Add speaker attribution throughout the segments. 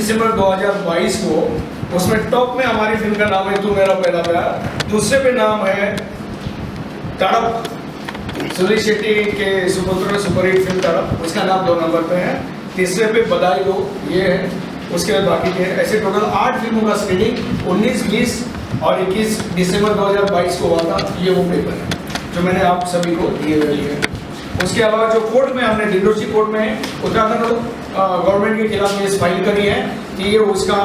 Speaker 1: दिसंबर 2022 को। उसमें टॉप में हमारी फिल्म का नाम है तू मेरा पहला प्यार, दूसरे पे नाम है तड़प, सुनील शेट्टी के सुपुत्र सुपरहिट फिल्म तड़प, उसका नाम 2 नंबर पे है। तीसरे पे बधाई दो, ये है। उसके बाद बाकी के ऐसे टोटल 8 फिल्मों का स्क्रीनिंग 19, 20 और 21 दिसंबर 2022 को हुआ था। ये वो पेपर है जो मैंने आप सभी को दिए हुए हैं। उसके अलावा जो कोर्ट में हमने डिंडोशी कोर्ट में उत्तराखंड गवर्नमेंट के खिलाफ ये फाइल करी है कि ये उसका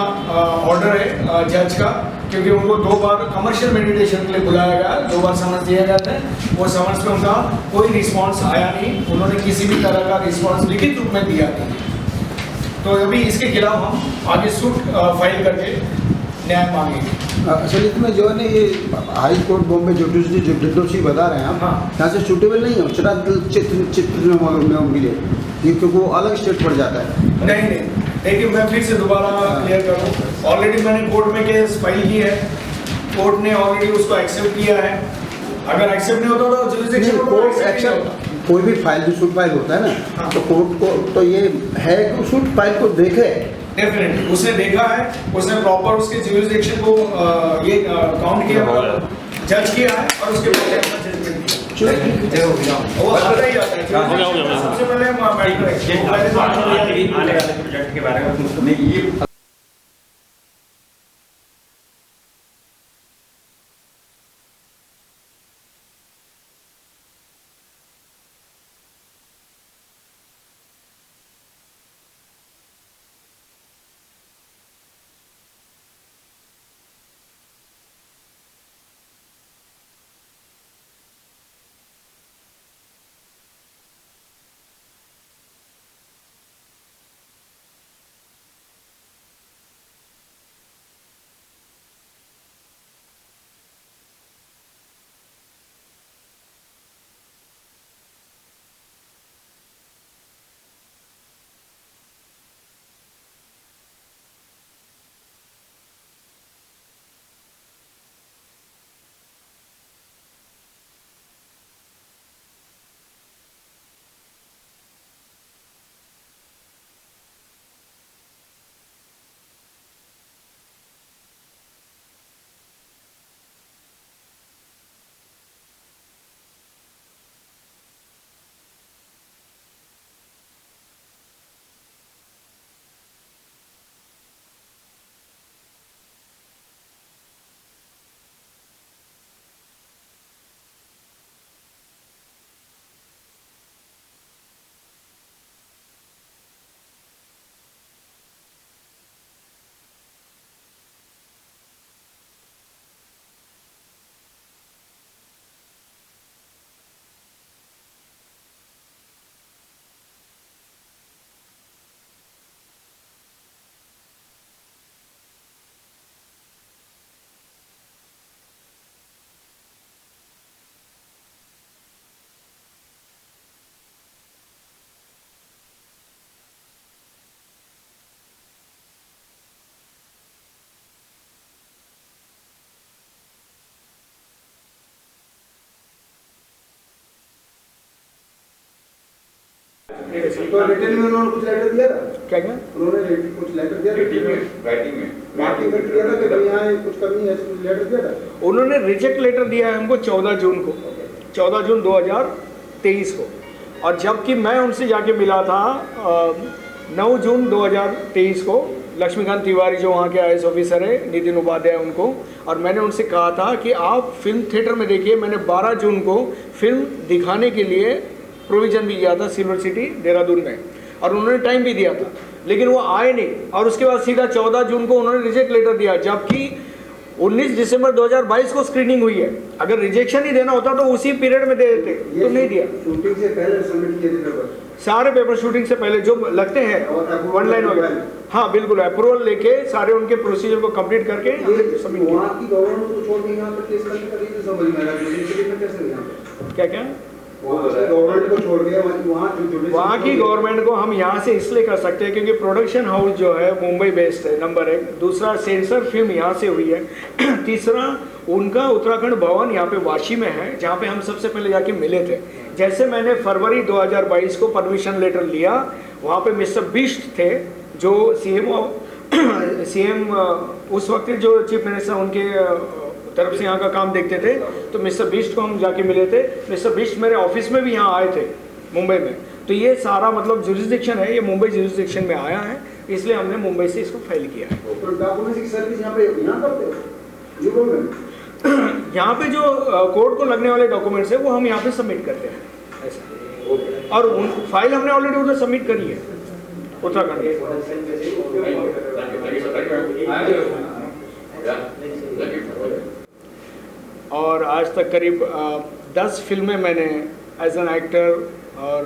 Speaker 1: ऑर्डर है जज का, क्योंकि उनको 2 बार कमर्शियल मेडिटेशन के लिए बुलाया गया, 2 बार समझ दिया गया था। वो समझ पे उनका कोई रिस्पांस आया नहीं, उन्होंने किसी भी तरह का रिस्पांस लिखित रूप में दिया नहीं। तो अभी इसके खिलाफ हम आगे सूट फाइल करके न्याय मांगेंगे।
Speaker 2: असल इसमें जो है ना ये हाई कोर्ट बॉम्बे जो डिंडोशी बता रहे हैं आप,
Speaker 1: हाँ।
Speaker 2: यहाँ से सूटेबल नहीं है, चित्र में मिले क्योंकि वो अलग स्टेट पड़ जाता है।
Speaker 1: नहीं, लेकिन मैं फिर से दोबारा क्लियर करूँ, ऑलरेडी मैंने कोर्ट में केस फाइल की है, कोर्ट ने ऑलरेडी उसको एक्सेप्ट किया है। अगर एक्सेप्ट नहीं होता तो जुरिसडिक्शन कोर्ट एक्सेप्ट,
Speaker 2: कोई भी फाइल जो सूट फाइल होता है ना,
Speaker 1: हाँ।
Speaker 2: तो कोर्ट को तो ये है कि सूट फाइल को देखे,
Speaker 1: डेफिनेटली उसने देखा है, उसने प्रॉपर उसके जुरिसडिक्शन को ये काउंट किया, जज किया है और उसके बाद जजमेंट दिया। वो आता ही आता है। सबसे पहले
Speaker 3: आने वाले प्रोजेक्ट के बारे में ये
Speaker 2: तो रिटर्न में उन्होंने कुछ लेटर दिया था
Speaker 1: क्या
Speaker 2: उन्होंने कुछ लेटर दिया था राइटिंग में दिया था कि भाई यहाँ कुछ कमी है, कुछ लेटर दिया था।
Speaker 1: उन्होंने रिजेक्ट लेटर दिया है हमको 14 जून को, 14 जून 2023 को, और जबकि मैं उनसे जाके मिला था 9 जून 2023 को। लक्ष्मीकांत तिवारी जो वहाँ के IAS ऑफिसर है, नितिन उपाध्याय उनको, और मैंने उनसे कहा था कि आप फिल्म थिएटर में देखिए। मैंने 12 जून को फिल्म दिखाने के लिए प्रोविज़न भी किया था सिल्वर सिटी देहरादून में, और उन्होंने टाइम भी दिया था, लेकिन वो आए नहीं। और उसके बाद सीधा 14 जून को उन्होंने रिजेक्ट लेटर दिया, जबकि 19 दिसंबर 2022 को स्क्रीनिंग हुई है। अगर रिजेक्शन ही देना होता तो उसी पीरियड में दे देते, तो नहीं दिया।
Speaker 2: शूटिंग से पहले सबमिट किए थे पेपर,
Speaker 1: सारे पेपर शूटिंग से पहले जो लगते हैं वन लाइन वगैरह, हाँ बिल्कुल, अप्रूवल लेके सारे उनके प्रोसीजर को कंप्लीट करके सबमिट किया।
Speaker 2: वहाँ की गवर्नमेंट को छोड़ के यहाँ पर केस करने का रीजन समझ में आ रहा है कैसे यहाँ पे
Speaker 1: क्या
Speaker 2: गवर्नमेंट को छोड़ के
Speaker 1: वहाँ की गवर्नमेंट को हम यहाँ से इसलिए कर सकते हैं क्योंकि प्रोडक्शन हाउस जो है मुंबई बेस्ड है, नंबर 1। दूसरा, सेंसर फिल्म यहाँ से हुई है। तीसरा, उनका उत्तराखंड भवन यहाँ पे वाशी में है, जहाँ पे हम सबसे पहले जाके मिले थे। जैसे मैंने फरवरी 2022 को परमिशन लेटर लिया, वहाँ पे मिस्टर बिष्ट थे जो CMO सीएम उस वक्त जो चीफ मिनिस्टर उनके तरफ से यहाँ का काम देखते थे, तो मिस्टर बिष्ट को हम जाके मिले थे। मिस्टर बिष्ट मेरे ऑफिस में भी यहाँ आए थे मुंबई में। तो ये सारा मतलब जुरिस्डिक्शन है, ये मुंबई जुरिस्डिक्शन में आया है, इसलिए हमने मुंबई से इसको फाइल किया है।
Speaker 2: तो डॉक्यूमेंट्स की सर्विस यहाँ करते हो? ये बोल रहे हैं।
Speaker 1: यहाँ पे जो कोर्ट को लगने वाले डॉक्यूमेंट्स है वो हम यहाँ पे सबमिट करते हैं ऐसा। और फाइल हमने ऑलरेडी उधर सबमिट करी है उत्तराखंड में। और आज तक करीब 10 फिल्में मैंने एज एन एक्टर और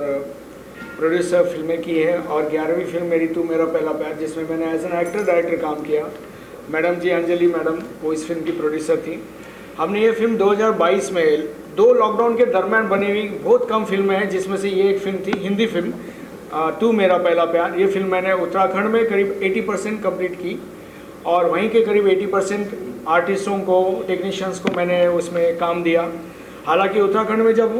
Speaker 1: प्रोड्यूसर फिल्में की हैं, और 11वीं फिल्म मेरी तू मेरा पहला प्यार, जिसमें मैंने एज एन एक्टर डायरेक्टर काम किया। मैडम जी अंजलि मैडम वो इस फिल्म की प्रोड्यूसर थी। हमने ये फिल्म 2022 में 2 लॉकडाउन के दरमियान बनी हुई बहुत कम फिल्में हैं, जिसमें से ये एक फिल्म थी हिंदी फिल्म तू मेरा पहला प्यार। ये फिल्म मैंने उत्तराखंड में करीब 80% कंप्लीट की, और वहीं के करीब 80% आर्टिस्टों को, टेक्नीशियंस को मैंने उसमें काम दिया। हालांकि उत्तराखंड में जब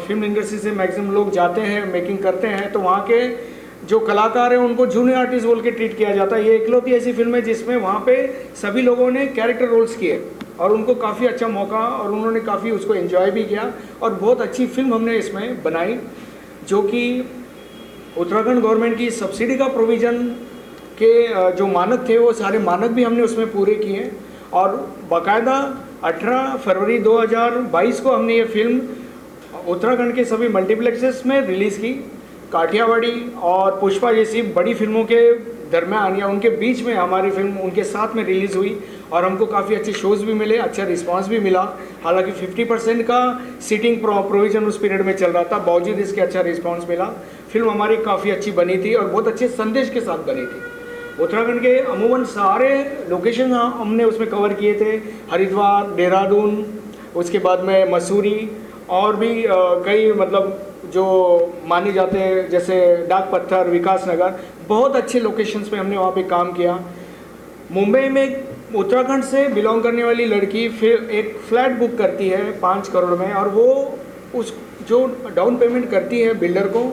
Speaker 1: फिल्म इंडस्ट्री से मैक्सिमम लोग जाते हैं, मेकिंग करते हैं, तो वहाँ के जो कलाकार हैं उनको जूनियर आर्टिस्ट बोल के ट्रीट किया जाता है। ये इकलौती ऐसी फिल्म है जिसमें वहाँ पे सभी लोगों ने कैरेक्टर रोल्स किए और उनको काफ़ी अच्छा मौका, और उन्होंने काफ़ी उसको एंजॉय भी किया, और बहुत अच्छी फिल्म हमने इसमें बनाई, जो कि उत्तराखंड गवर्नमेंट की सब्सिडी का प्रोविज़न के जो मानक थे वो सारे मानक भी हमने उसमें पूरे किए। और बाकायदा 18 फरवरी 2022 को हमने ये फिल्म उत्तराखंड के सभी मल्टीप्लेक्सेस में रिलीज़ की। काठियावाड़ी और पुष्पा जैसी बड़ी फिल्मों के दरमियान या उनके बीच में हमारी फिल्म उनके साथ में रिलीज़ हुई, और हमको काफ़ी अच्छे शोज़ भी मिले, अच्छा रिस्पांस भी मिला। हालांकि 50% का सीटिंग प्रोविज़न उस पीरियड में चल रहा था, बावजूद इसके अच्छा रिस्पांस मिला। फिल्म हमारी काफ़ी अच्छी बनी थी और बहुत अच्छे संदेश के साथ बनी थी। उत्तराखंड के अमूमन सारे लोकेशन हमने उसमें कवर किए थे, हरिद्वार, देहरादून, उसके बाद में मसूरी, और भी कई मतलब जो माने जाते हैं जैसे डाक पत्थर, विकास नगर, बहुत अच्छे लोकेशंस पे हमने वहाँ पे काम किया। मुंबई में उत्तराखंड से बिलोंग करने वाली लड़की फिर एक फ्लैट बुक करती है 5 करोड़ में, और वो उस जो डाउन पेमेंट करती है बिल्डर को,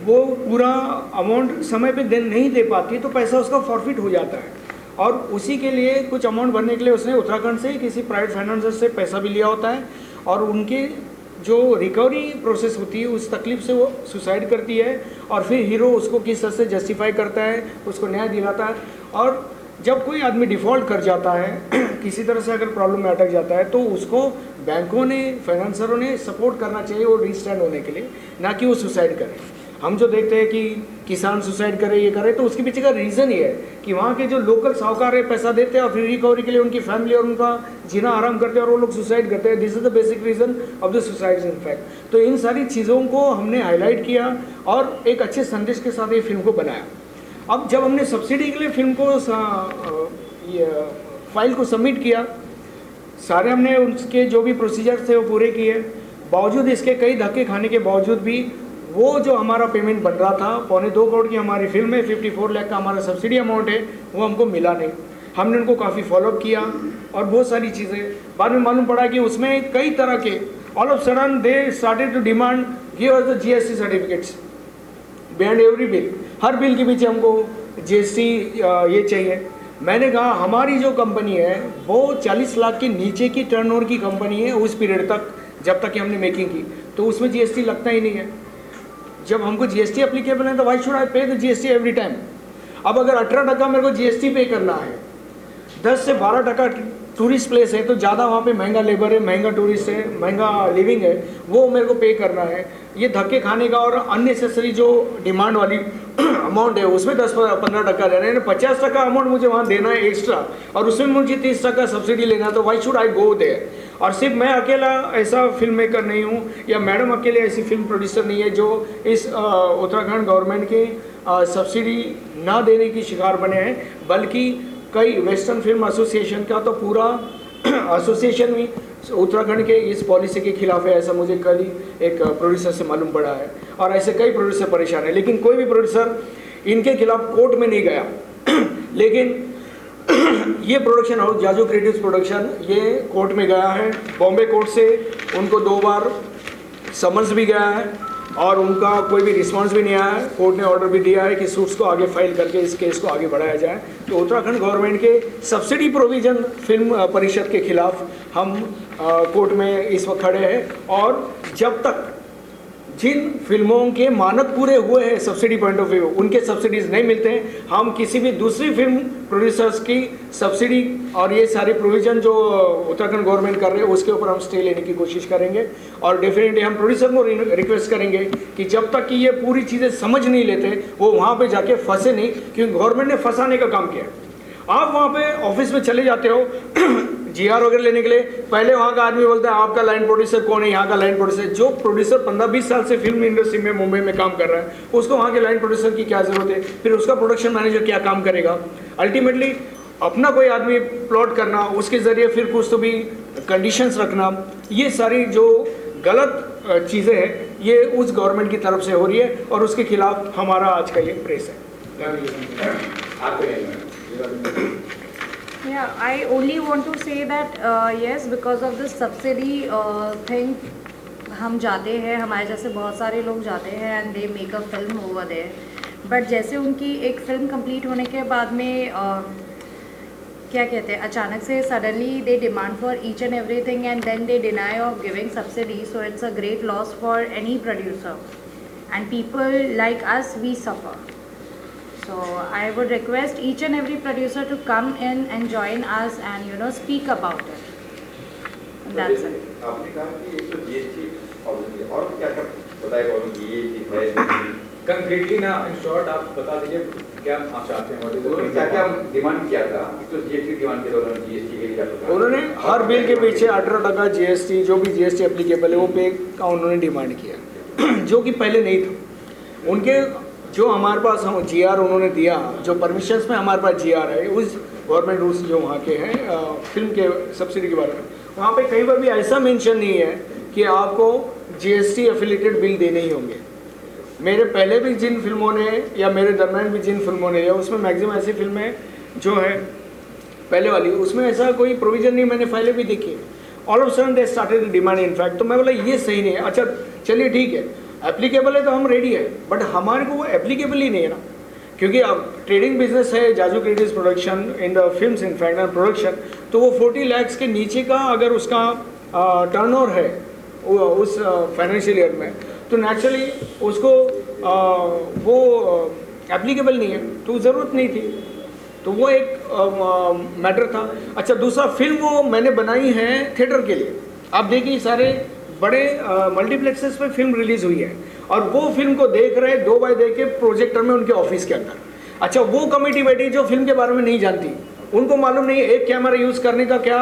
Speaker 1: वो पूरा अमाउंट समय पे नहीं दे पाती, तो पैसा उसका फॉरफिट हो जाता है। और उसी के लिए कुछ अमाउंट भरने के लिए उसने उत्तराखंड से किसी प्राइवेट फाइनेंसर से पैसा भी लिया होता है, और उनके जो रिकवरी प्रोसेस होती है उस तकलीफ से वो सुसाइड करती है, और फिर हीरो उसको किस तरह से जस्टिफाई करता है, उसको न्याय दिलाता है। और जब कोई आदमी डिफ़ॉल्ट कर जाता है किसी तरह से अगर प्रॉब्लम में अटक जाता है, तो उसको बैंकों ने, फाइनेंसरों ने सपोर्ट करना चाहिए वो रीस्टैंड होने के लिए, ना कि वो सुसाइड करे। हम जो देखते हैं कि किसान सुसाइड करे, ये करे, तो उसके पीछे का रीज़न ये है कि वहाँ के जो लोकल साहूकार है पैसा देते हैं और फिर रिकवरी के लिए उनकी फैमिली और उनका जीना आराम करते हैं और वो लोग सुसाइड करते हैं। This is the basic reason of the suicides in fact. तो इन सारी चीज़ों को हमने हाईलाइट किया और एक अच्छे संदेश के साथ ये फिल्म को बनाया। अब जब हमने सब्सिडी के लिए फिल्म को फाइल को सबमिट किया, सारे हमने उसके जो भी प्रोसीजर थे वो पूरे किए। बावजूद इसके कई धक्के खाने के बावजूद भी वो जो हमारा पेमेंट बन रहा था, 2.25 करोड़ की हमारी फिल्म है, 54 लाख का हमारा सब्सिडी अमाउंट है, वो हमको मिला नहीं। हमने उनको काफ़ी फॉलोअप किया और बहुत सारी चीज़ें बाद में मालूम पड़ा कि उसमें कई तरह के all of sudden they started to demand give us the GST certificates behind every bill. हर बिल के पीछे हमको GST ये चाहिए। मैंने कहा हमारी जो कंपनी है वो 40 लाख के नीचे की टर्नओवर की कंपनी है उस पीरियड तक, जब तक कि हमने मेकिंग की, तो उसमें GST लगता ही नहीं है। जब हमको GST एप्लीकेबल है तो वाई शुड आई पे द GST एवरी टाइम। अब अगर 18% मेरे को GST पे करना है, 10 से 12% टूरिस्ट प्लेस है, तो ज़्यादा वहाँ पे महंगा लेबर है, महंगा टूरिस्ट है, महंगा लिविंग है, वो मेरे को पे करना है। ये धक्के खाने का और अननेसेसरी जो डिमांड वाली अमाउंट है उसमें 10-15% लेना है, 50% अमाउंट मुझे वहाँ देना है एक्स्ट्रा, और उसमें मुझे 30% सब्सिडी लेना है, तो why should I go there. और सिर्फ मैं अकेला ऐसा फिल्म मेकर नहीं हूँ, या मैडम अकेले ऐसी फिल्म प्रोड्यूसर नहीं है जो इस उत्तराखंड गवर्नमेंट के सब्सिडी ना देने की शिकार बने हैं, बल्कि कई वेस्टर्न फिल्म एसोसिएशन का तो पूरा एसोसिएशन भी उत्तराखंड के इस पॉलिसी के खिलाफ है, ऐसा मुझे कल ही एक प्रोड्यूसर से मालूम पड़ा है। और ऐसे कई प्रोड्यूसर परेशान है, लेकिन कोई भी प्रोड्यूसर इनके खिलाफ कोर्ट में नहीं गया। लेकिन ये production house Jaju creatives production ये कोर्ट में गया है, बॉम्बे कोर्ट से उनको 2 बार समन्स भी गया है, और उनका कोई भी रिस्पांस भी नहीं आया है। कोर्ट ने ऑर्डर भी दिया है कि सूट्स को आगे फाइल करके इस केस को आगे बढ़ाया जाए। तो उत्तराखंड गवर्नमेंट के सब्सिडी प्रोविज़न फिल्म परिषद के खिलाफ हम कोर्ट में इस वक्त खड़े हैं, और जब तक जिन फिल्मों के मानक पूरे हुए हैं सब्सिडी पॉइंट ऑफ व्यू, उनके सब्सिडीज नहीं मिलते हैं, हम किसी भी दूसरी फिल्म प्रोड्यूसर्स की सब्सिडी और ये सारे प्रोविज़न जो उत्तराखंड गवर्नमेंट कर रहे हैं उसके ऊपर हम स्टे लेने की कोशिश करेंगे। और डेफिनेटली हम प्रोड्यूसर को रिक्वेस्ट करेंगे कि जब तक कि ये पूरी चीज़ें समझ नहीं लेते वो वहाँ पे जाके फंसे नहीं, क्योंकि गवर्नमेंट ने फंसाने का काम किया है। आप वहाँ पे ऑफिस में चले जाते हो जीआर वगैरह लेने के लिए, पहले वहाँ का आदमी बोलता है आपका लाइन प्रोड्यूसर कौन है, यहाँ का लाइन प्रोड्यूसर। जो प्रोड्यूसर 15-20 साल से फिल्म इंडस्ट्री में मुंबई में काम कर रहा है उसको वहाँ के लाइन प्रोड्यूसर की क्या ज़रूरत है, फिर उसका प्रोडक्शन मैनेजर क्या काम करेगा। अल्टीमेटली अपना कोई आदमी प्लॉट करना, उसके ज़रिए फिर कुछ तो भी कंडीशंस रखना, ये सारी जो गलत चीज़ें हैं ये उस गवर्नमेंट की तरफ से हो रही है, और उसके खिलाफ हमारा आज का ये प्रेस है।
Speaker 4: Yeah, I only want to say that yes, because of this subsidy thing, हम जाते हैं, हमारे जैसे बहुत सारे लोग जाते हैं and they make a film over there. But जैसे उनकी एक फिल्म कंप्लीट होने के बाद में क्या कहते हैं, अचानक से suddenly they demand for each and everything and then they deny of giving subsidy. So it's a great loss for any producer, and people like us, we suffer. So I would request each and every producer to come in and join us and speak about it. That's it.
Speaker 3: आपने कहा कि एक तो GST और क्या क्या बताएगा ये कंक्रीटली ना, इन शॉर्ट आप बता दीजिए क्या आप चाहते हैं। उन्होंने क्या क्या डिमांड किया था, तो जीएसटी डिमांड किया था, जीएसटी के लिए क्या
Speaker 1: उन्होंने हर बिल के पीछे 18% जीएसटी, जो भी जीएसटी एप्लीकेबल है वो पे का उन्होंने डिमांड किया जो कि पहले नहीं था। उनके जो हमारे पास हम जीआर उन्होंने दिया, जो परमिशंस में हमारे पास जीआर है, उस गवर्नमेंट रूल्स जो वहाँ के हैं फिल्म के सब्सिडी के बारे में, वहाँ पे कहीं पर भी ऐसा मेंशन नहीं है कि आपको जीएसटी एफिलिएटेड बिल देने ही होंगे। मेरे पहले भी जिन फिल्मों ने या मेरे दरम्यान भी जिन फिल्मों ने, या उसमें मैक्सिमम ऐसी फिल्में जो है पहले वाली, उसमें ऐसा कोई प्रोविज़न नहीं, मैंने फाइलें भी देखी। All of sudden they started demand in fact. तो मैं बोला ये सही नहीं है। अच्छा चलिए ठीक है, एप्लीकेबल है तो हम रेडी है, बट हमारे को वो एप्लीकेबल ही नहीं है ना, क्योंकि अब ट्रेडिंग बिजनेस है, Jaju creatives production in the films in fact and production, तो वो 40 लाख के नीचे का अगर उसका टर्नओवर है उस फाइनेंशियल ईयर में, तो नेचुरली उसको वो एप्लीकेबल नहीं है, तो ज़रूरत नहीं थी। तो वो एक मैटर था। अच्छा दूसरा, फिल्म वो मैंने बनाई है थिएटर के लिए। आप देखिए सारे बड़े मल्टीप्लेक्सेस पे फिल्म रिलीज़ हुई है, और वो फिल्म को देख रहे 2 बाय देख के प्रोजेक्टर में उनके ऑफिस के अंदर। अच्छा वो कमेटी बैठी जो फिल्म के बारे में नहीं जानती, उनको मालूम नहीं एक कैमरा यूज़ करने का क्या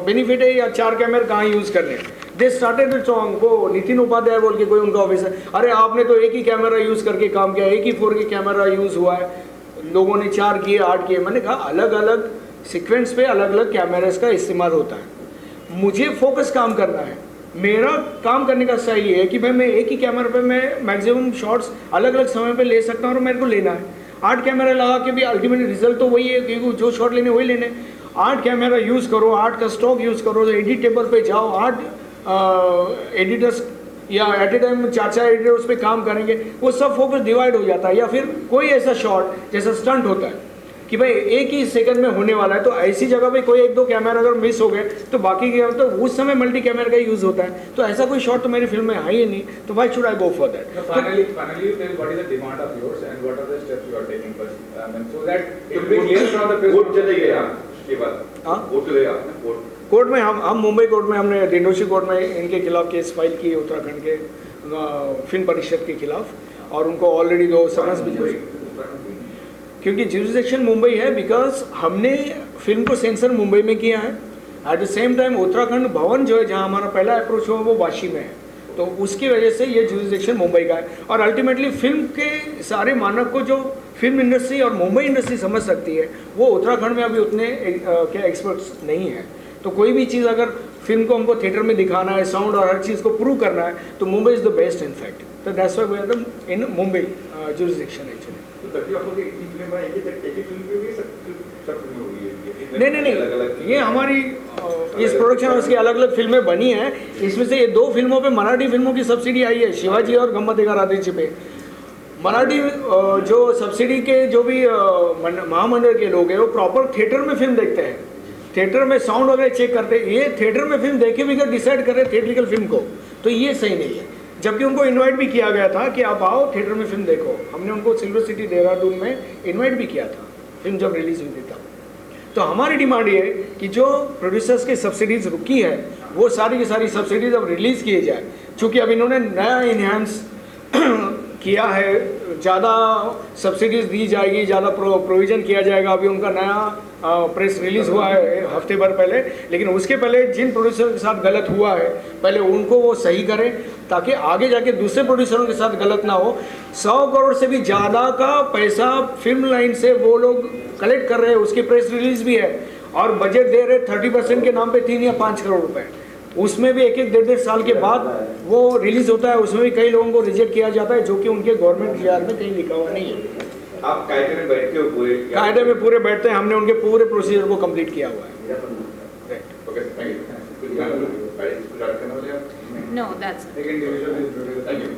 Speaker 1: बेनिफिट है, या 4 कैमरे कहाँ यूज़ करने हैं। दे स्टार्टेड विद सॉन्ग, वो नितिन उपाध्याय बोल के कोई उनका ऑफिस है, अरे आपने तो एक ही कैमरा यूज़ करके काम किया, एक ही 4K कैमरा यूज़ हुआ है, लोगों ने 4 किए 8 किए। मैंने कहा अलग अलग सीक्वेंस पे अलग अलग कैमरास का इस्तेमाल होता है। मुझे फोकस काम करना है, मेरा काम करने का स्टाइल ये है कि मैं एक ही कैमरा पे मैं मैक्सिमम शॉट्स अलग अलग समय पे ले सकता हूँ, और मेरे को लेना है। 8 कैमरा लगा के भी अल्टीमेट रिजल्ट तो वही है, क्योंकि जो शॉट लेने वही लेने। 8 कैमरा यूज़ करो, 8 का स्टॉक यूज़ करो, तो एडिटेबल पे जाओ, 8 एडिटर्स या एट ए टाइम 4 एडिटर उस पर काम करेंगे, वो सब फोकस डिवाइड हो जाता है। या फिर कोई ऐसा शॉट जैसा स्टंट होता है कि भाई एक ही सेकंड में होने वाला है, तो ऐसी जगह पे कोई 1-2 कैमरा अगर मिस हो गए तो बाकी के तो उस समय मल्टी कैमरा का यूज़ होता है। तो ऐसा कोई शॉट तो मेरी फिल्म में है ही नहीं, तो why should I go for that.
Speaker 3: Finally, tell what is the demand of yours and what are the steps you are taking first, so that it will be clear from the press. Court चले गए आप इसके बाद? हाँ, court चले गए आपने?
Speaker 1: Court में हम मुंबई कोर्ट में हमने डिंडोशी कोर्ट में इनके खिलाफ केस फाइल की, उत्तराखंड के फिल्म परिषद के खिलाफ, और उनको ऑलरेडी 2 समन्स भी, क्योंकि जुरिसडिक्शन मुंबई है, बिकॉज हमने फिल्म को सेंसर मुंबई में किया है। At the same time Uttarakhand भवन जो है जहाँ हमारा पहला अप्रोच हुआ वो वाशी में है, तो उसकी वजह से ये जुरिसडिक्शन मुंबई का है। और अल्टीमेटली फिल्म के सारे मानक को जो फिल्म इंडस्ट्री और मुंबई इंडस्ट्री समझ सकती है, वो उत्तराखंड में अभी उतने क्या एक्सपर्ट्स नहीं है। तो कोई भी चीज़ अगर फिल्म को हमको थिएटर में दिखाना है, साउंड और हर चीज़ को प्रूव करना है, तो Mumbai is the best in fact. तो that's why we are in Mumbai jurisdiction actually. नहीं, ये हमारी इस प्रोडक्शन हाउस की अलग अलग फिल्में बनी हैं। इसमें से ये 2 फिल्मों पे मराठी फिल्मों की सब्सिडी आई है, शिवाजी और गम्मतेगा रात्रीची पे। मराठी जो सब्सिडी के जो भी महामंडल के लोग हैं वो प्रॉपर थिएटर में फिल्म देखते हैं, थिएटर में साउंड वगैरह चेक करते हैं। ये थिएटर में फिल्म देखे भी डिसाइड कर रहे हैं थिएट्रिकल फिल्म को, तो ये सही नहीं है। जबकि उनको इनवाइट भी किया गया था कि आप आओ थिएटर में फिल्म देखो। हमने उनको सिल्वर सिटी देहरादून में इनवाइट भी किया था फिल्म जब रिलीज हुई थी तब। तो हमारी डिमांड ये है कि जो प्रोड्यूसर्स की सब्सिडीज रुकी है वो सारी की सारी सब्सिडीज अब रिलीज़ किए जाए। चूँकि अब इन्होंने नया इन्हांस किया है, ज़्यादा सब्सिडीज दी जाएगी, ज़्यादा प्रोविज़न किया जाएगा। अभी उनका नया प्रेस रिलीज़ हुआ है हफ्ते भर पहले, लेकिन उसके पहले जिन प्रोड्यूसर के साथ गलत हुआ है पहले उनको वो सही करें ताकि आगे जाके दूसरे प्रोड्यूसरों के साथ गलत ना हो। 100 करोड़ से भी ज़्यादा का पैसा फिल्म लाइन से वो लोग कलेक्ट कर रहे हैं, उसकी प्रेस रिलीज़ भी है और बजट दे रहे 30% के नाम पे 3 या 5 करोड़ रुपए। उसमें भी 1-1, 1.5 साल के बाद वो रिलीज होता है, उसमें भी कई लोगों को रिजेक्ट किया जाता है जो कि उनके गवर्नमेंट जीआर में कहीं लिखा हुआ नहीं है।
Speaker 3: आप कायदे में बैठते हो पूरे?
Speaker 1: कायदे में पूरे बैठते हैं, हमने उनके पूरे प्रोसीजर को कंप्लीट किया हुआ है।
Speaker 3: Okay, thank you.
Speaker 4: No, that's it.
Speaker 3: Thank you.